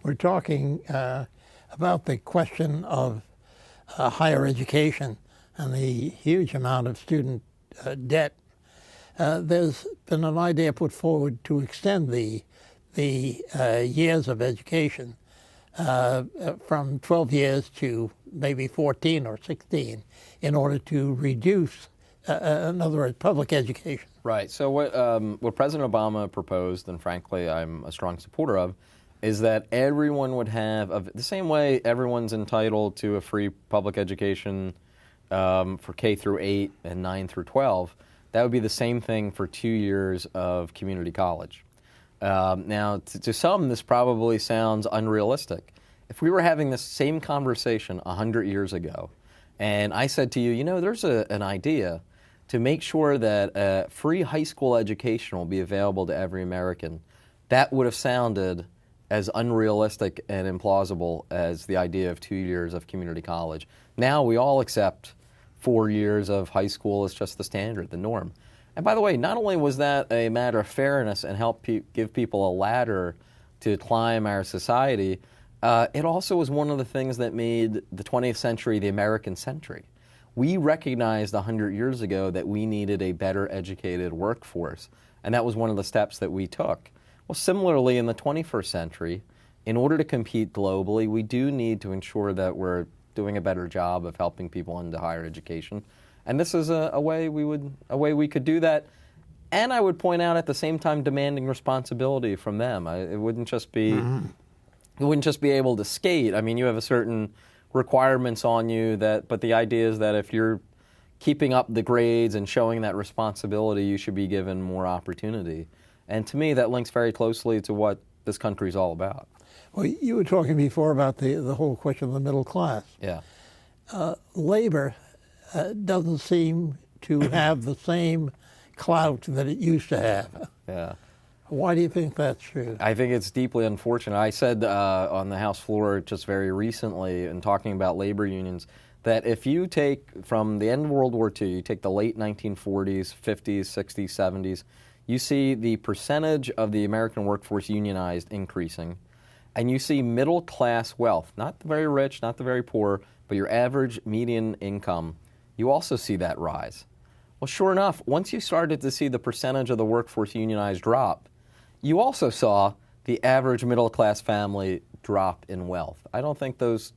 we're talking about the question of higher education and the huge amount of student debt. There's been an idea put forward to extend the years of education from 12 years to maybe 14 or 16 in order to reduce, in other words, public education. Right. So what President Obama proposed, and frankly I'm a strong supporter of, is that everyone would have, the same way everyone's entitled to a free public education for K through 8 and 9 through 12, that would be the same thing for 2 years of community college. Now, to some, this probably sounds unrealistic. If we were having this same conversation 100 years ago, and I said to you, you know, there's an idea to make sure that free high school education will be available to every American, that would have sounded as unrealistic and implausible as the idea of 2 years of community college. Now we all accept 4 years of high school as just the standard, the norm. And by the way, not only was that a matter of fairness and help give people a ladder to climb our society, it also was one of the things that made the 20th century the American century. We recognized 100 years ago that we needed a better educated workforce, and that was one of the steps that we took. Well, similarly, in the 21st century, in order to compete globally, we do need to ensure that we're doing a better job of helping people into higher education. And this is a way we could do that. And I would point out at the same time demanding responsibility from them. It wouldn't just be you wouldn't just be able to skate. I mean, you have a certain requirements on you but the idea is that if you're keeping up the grades and showing that responsibility, you should be given more opportunity. And to me, that links very closely to what this country is all about. Well, you were talking before about the whole question of the middle class. Yeah. Labor doesn't seem to have the same clout that it used to have. Yeah. Why do you think that's true? I think it's deeply unfortunate. I said on the House floor just very recently in talking about labor unions that if you take from the end of World War II, you take the late 1940s, 50s, 60s, 70s, you see the percentage of the American workforce unionized increasing, and you see middle-class wealth, not the very rich, not the very poor, but your average median income, you also see that rise. Well, sure enough, once you started to see the percentage of the workforce unionized drop, you also saw the average middle-class family drop in wealth. I don't think it's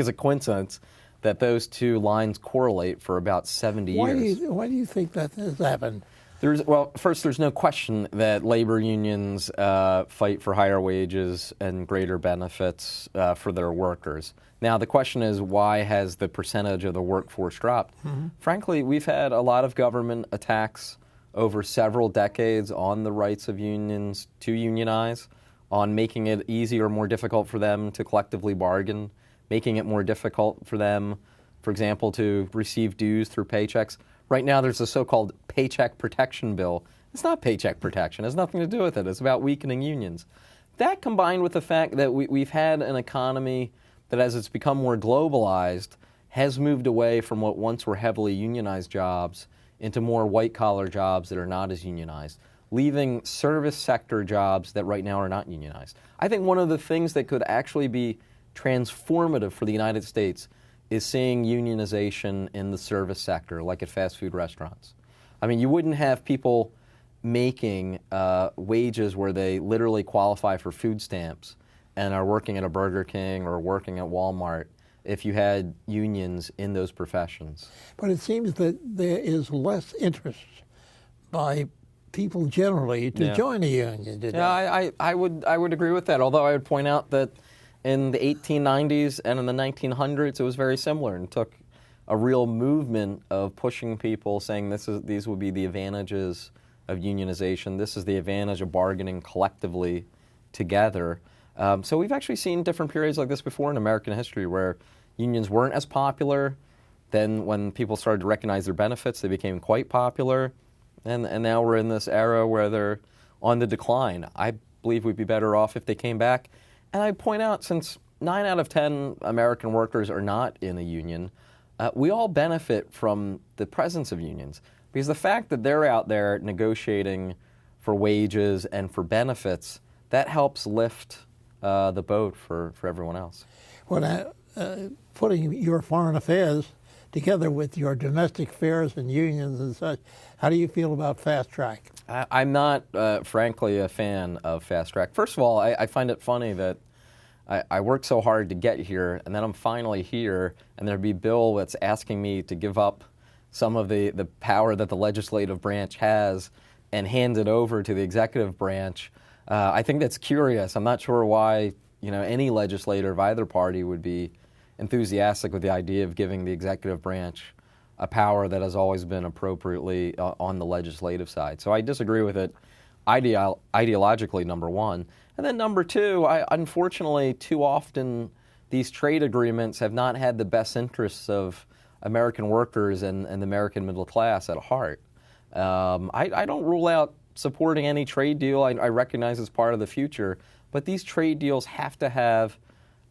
a coincidence that those two lines correlate for about 70 years. Why do you think that has happened? Well, first, there's no question that labor unions fight for higher wages and greater benefits for their workers. Now, the question is, why has the percentage of the workforce dropped? Frankly, we've had a lot of government attacks over several decades on the rights of unions to unionize, on making it easier or more difficult for them to collectively bargain, making it more difficult for them, for example, to receive dues through paychecks. Right now, there's a so-called paycheck protection bill. It's not paycheck protection. It has nothing to do with it. It's about weakening unions. That combined with the fact that we've had an economy that, as it's become more globalized, has moved away from what once were heavily unionized jobs into more white-collar jobs that are not as unionized, leaving service sector jobs that right now are not unionized. I think one of the things that could actually be transformative for the United States is seeing unionization in the service sector, like at fast food restaurants. I mean, you wouldn't have people making wages where they literally qualify for food stamps and are working at a Burger King or working at Walmart if you had unions in those professions. But it seems that there is less interest by people generally to join a union today. Yeah, I would agree with that, although I would point out that in the 1890s and in the 1900s, it was very similar and took a real movement of pushing people, saying these would be the advantages of unionization. This is the advantage of bargaining collectively together. So we've actually seen different periods like this before in American history where unions weren't as popular. Then when people started to recognize their benefits, they became quite popular. And now we're in this era where they're on the decline. I believe we'd be better off if they came back. And I point out, since 9 out of 10 American workers are not in a union, we all benefit from the presence of unions. Because the fact that they're out there negotiating for wages and for benefits, that helps lift the boat for everyone else. Well, putting your foreign affairs together with your domestic affairs and unions and such, how do you feel about fast track? I'm not, frankly, a fan of fast track. First of all, I find it funny that I worked so hard to get here, and then I'm finally here, and there'd be a bill that's asking me to give up some of the power that the legislative branch has and hand it over to the executive branch. I think that's curious. I'm not sure why any legislator of either party would be enthusiastic with the idea of giving the executive branch a power that has always been appropriately on the legislative side. So I disagree with it ideologically, number one. And then number two, unfortunately, too often these trade agreements have not had the best interests of American workers and the American middle class at heart. I don't rule out supporting any trade deal. I recognize it's part of the future. But these trade deals have to have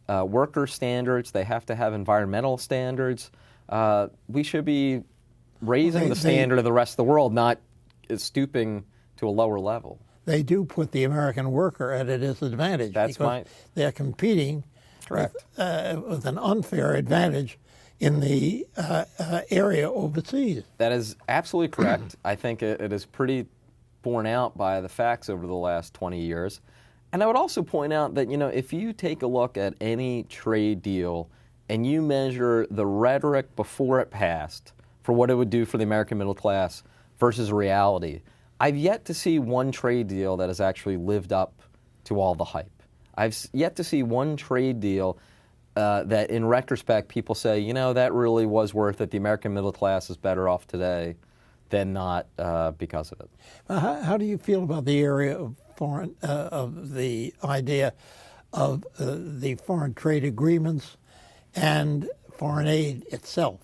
worker standards. They have to have environmental standards. We should be raising the standard of the rest of the world, not stooping to a lower level. They do put the American worker at a disadvantage. That's because they're competing with an unfair advantage in the area overseas. That is absolutely correct. I think it is pretty borne out by the facts over the last 20 years. And I would also point out that, if you take a look at any trade deal and you measure the rhetoric before it passed for what it would do for the American middle class versus reality, I've yet to see one trade deal that has actually lived up to all the hype. I've yet to see one trade deal that in retrospect people say, that really was worth it. The American middle class is better off today than not because of it. How do you feel about the area of the idea of the foreign trade agreements and foreign aid itself?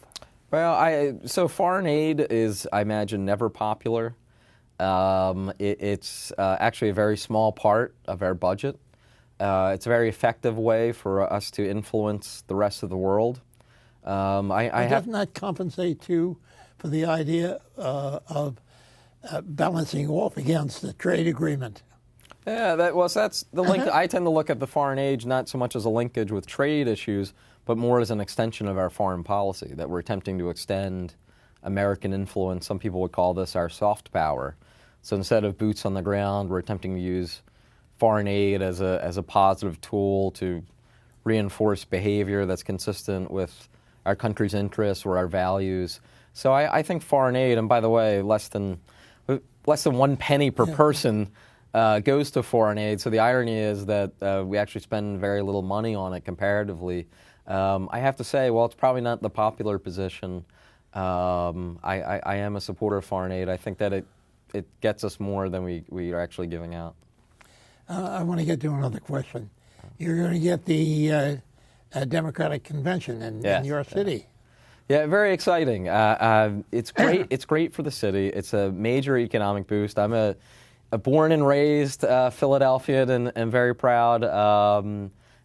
Well, so foreign aid is, I imagine, never popular. It's actually a very small part of our budget. It's a very effective way for us to influence the rest of the world. Doesn't that compensate too for the idea of balancing off against the trade agreement? Yeah, that's the link. I tend to look at the foreign aid not so much as a linkage with trade issues, but more as an extension of our foreign policy, that we're attempting to extend American influence. Some people would call this our soft power. So instead of boots on the ground, we're attempting to use foreign aid as a positive tool to reinforce behavior that's consistent with our country's interests or our values. So I think foreign aid, and by the way, less than 1 penny per person goes to foreign aid. So the irony is that we actually spend very little money on it comparatively. I have to say, well, it's probably not the popular position. I am a supporter of foreign aid. I think that it gets us more than we are actually giving out. I want to get to another question. You're going to get the Democratic convention in your city. Yeah, very exciting. It's great. It's great for the city. It's a major economic boost. I'm a born and raised Philadelphian and very proud.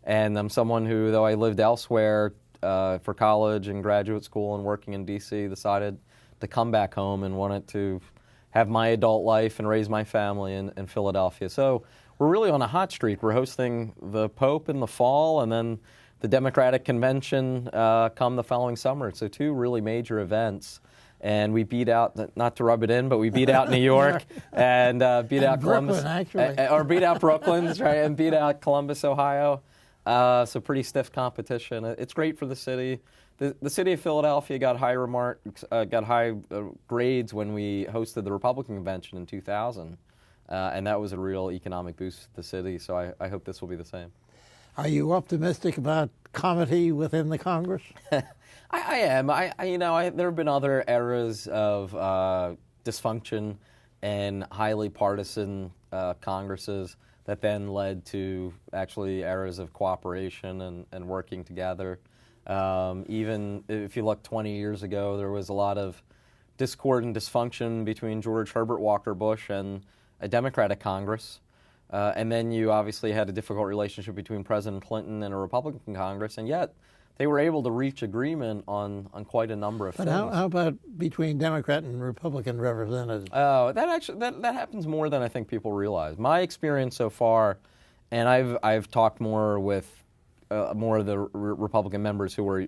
And I'm someone who, though I lived elsewhere for college and graduate school and working in D.C., decided to come back home and wanted to have my adult life and raise my family in Philadelphia. So we're really on a hot streak. We're hosting the Pope in the fall and then the Democratic convention come the following summer. So 2 really major events. And we beat out, not to rub it in, but we beat out New York and beat out Columbus. Brooklyn, actually. Or beat out Brooklyn, right, and beat out Columbus, Ohio. So pretty stiff competition. It's great for the city. The city of Philadelphia got high grades when we hosted the Republican convention in 2000. And that was a real economic boost to the city. So I hope this will be the same. Are you optimistic about comity within the Congress? I am. There have been other eras of dysfunction and highly partisan Congresses that then led to actually eras of cooperation and working together. Even if you look 20 years ago, there was a lot of discord and dysfunction between George Herbert Walker Bush and a Democratic Congress. And then you obviously had a difficult relationship between President Clinton and a Republican Congress, and yet they were able to reach agreement on quite a number of things. But how about between Democrat and Republican representatives? Oh, that happens more than I think people realize. My experience so far, And I've talked more with more of the Republican members who are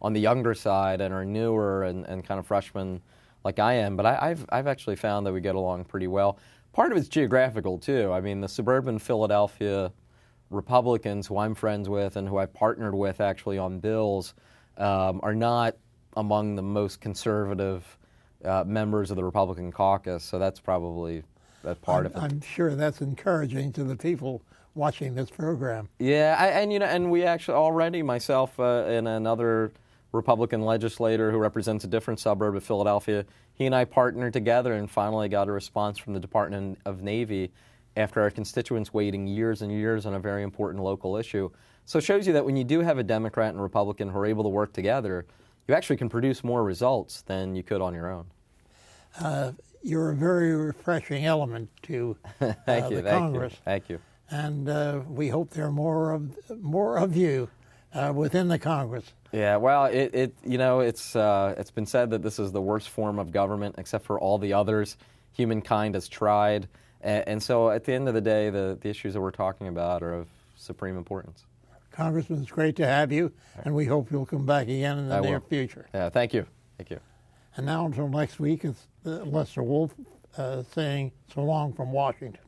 on the younger side and are newer and kind of freshmen like I am. But I've actually found that we get along pretty well. Part of it's geographical, too. I mean, the suburban Philadelphia Republicans who I'm friends with and who I've partnered with actually on bills are not among the most conservative members of the Republican caucus. So that's probably part of it. I'm sure that's encouraging to the people watching this program. Yeah, and we actually already, myself and another Republican legislator who represents a different suburb of Philadelphia, he and I partnered together and finally got a response from the Department of Navy after our constituents waiting years and years on a very important local issue. So it shows you that when you do have a Democrat and Republican who are able to work together, you actually can produce more results than you could on your own. You're a very refreshing element to the Congress. Thank you. And we hope there are more of you within the Congress. Yeah, well, it's been said that this is the worst form of government, except for all the others humankind has tried. And so, at the end of the day, the issues that we're talking about are of supreme importance. Congressman, it's great to have you, and we hope you'll come back again in the near future. Yeah, thank you. Thank you. And now until next week, it's Lester Wolff saying so long from Washington.